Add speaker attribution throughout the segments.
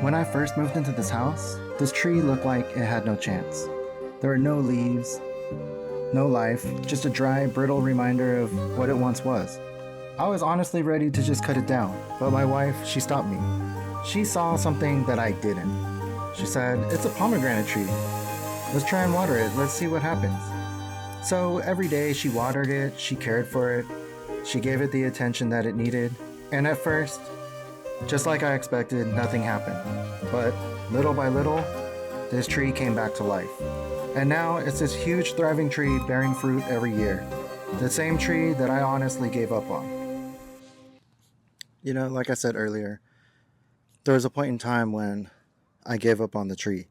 Speaker 1: When I first moved into this house, this tree looked like it had no chance. There were no leaves, no life, just a dry, brittle reminder of what it once was. I was honestly ready to just cut it down, but my wife, she stopped me. She saw something that I didn't. She said, "It's a pomegranate tree. Let's try and water it. Let's see what happens." So every day she watered it, she cared for it, she gave it the attention that it needed, and at first, just like I expected, nothing happened. But little by little, this tree came back to life. And now it's this huge thriving tree bearing fruit every year. The same tree that I honestly gave up on. You know, like I said earlier, there was a point in time when I gave up on the tree.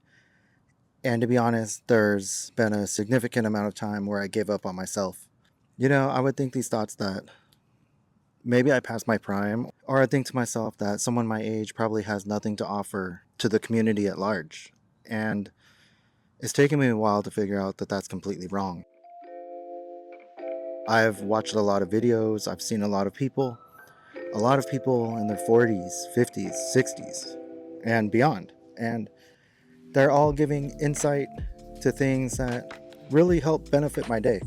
Speaker 1: And to be honest, there's been a significant amount of time where I gave up on myself. You know, I would think these thoughts that maybe I passed my prime, or I think to myself that someone my age probably has nothing to offer to the community at large. And it's taken me a while to figure out that that's completely wrong. I've watched a lot of videos, I've seen a lot of people in their 40s, 50s, 60s, and beyond. And they're all giving insight to things that really help benefit my day.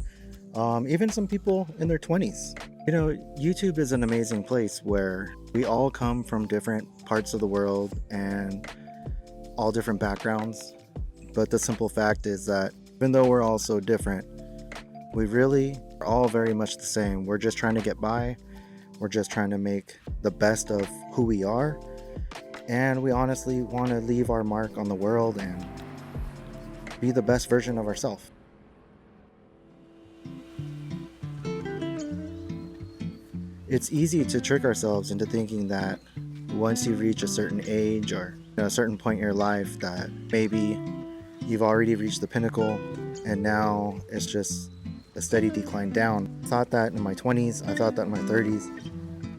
Speaker 1: Even some people in their 20s. You know, YouTube is an amazing place where we all come from different parts of the world and all different backgrounds. But the simple fact is that even though we're all so different, we really are all very much the same. We're just trying to get by. We're just trying to make the best of who we are. And we honestly want to leave our mark on the world and be the best version of ourselves. It's easy to trick ourselves into thinking that once you reach a certain age or a certain point in your life that maybe you've already reached the pinnacle and now it's just a steady decline down. I thought that in my 20s, I thought that in my 30s.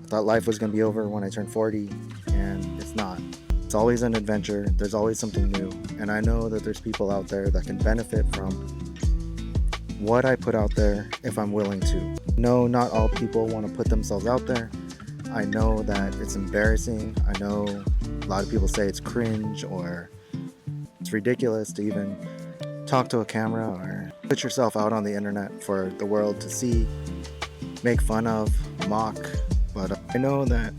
Speaker 1: I thought life was going to be over when I turned 40, and it's not. It's always an adventure. There's always something new. And I know that there's people out there that can benefit from what I put out there if I'm willing to. No, not all people want to put themselves out there. I know that it's embarrassing. I know a lot of people say it's cringe or it's ridiculous to even talk to a camera or put yourself out on the internet for the world to see, make fun of, mock. But I know that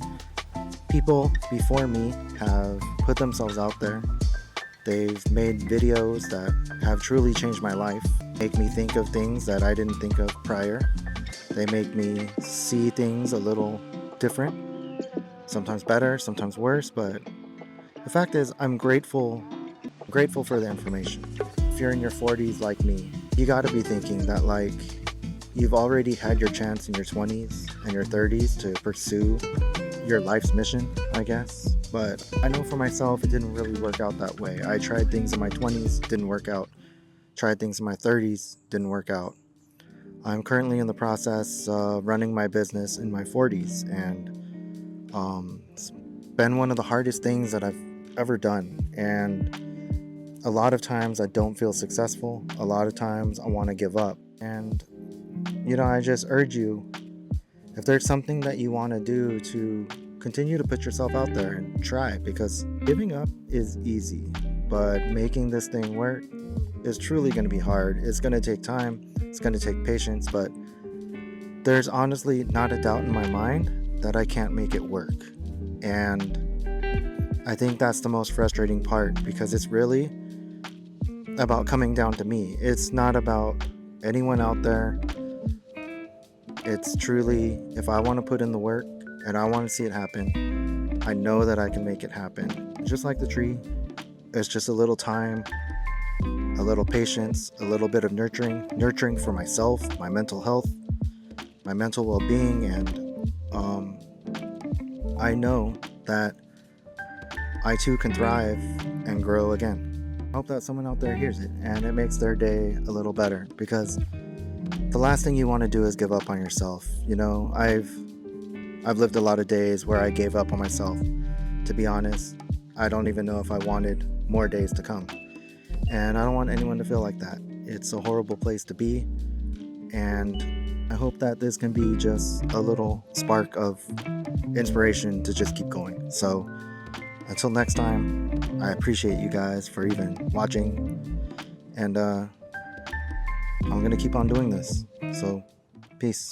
Speaker 1: people before me have put themselves out there. They've made videos that have truly changed my life, make me think of things that I didn't think of prior. They make me see things a little different, sometimes better, sometimes worse, but the fact is I'm grateful for the information. If you're in your 40s like me, you got to be thinking that like you've already had your chance in your 20s and your 30s to pursue your life's mission, I guess. But I know for myself, it didn't really work out that way. I tried things in my 20s, didn't work out. Tried things in my 30s, didn't work out. I'm currently in the process of running my business in my 40s, and it's been one of the hardest things that I've ever done. And a lot of times I don't feel successful. A lot of times I want to give up. And, you know, I just urge you, if there's something that you want to do, to continue to put yourself out there and try, because giving up is easy, but making this thing work is truly going to be hard. It's going to take time. It's going to take patience, but there's honestly not a doubt in my mind that I can't make it work. And I think that's the most frustrating part, because it's really about coming down to me. It's not about anyone out there. It's truly, if I want to put in the work and I want to see it happen, I know that I can make it happen. Just like the tree, it's just a little time, a little patience, a little bit of nurturing for myself, my mental health, my mental well-being, and I know that I too can thrive and grow again. I hope that someone out there hears it and it makes their day a little better, because the last thing you want to do is give up on yourself. You know, I've lived a lot of days where I gave up on myself. To be honest, I don't even know if I wanted more days to come. And I don't want anyone to feel like that. It's a horrible place to be. And I hope that this can be just a little spark of inspiration to just keep going. So until next time, I appreciate you guys for even watching, and I'm gonna keep on doing this. So, peace.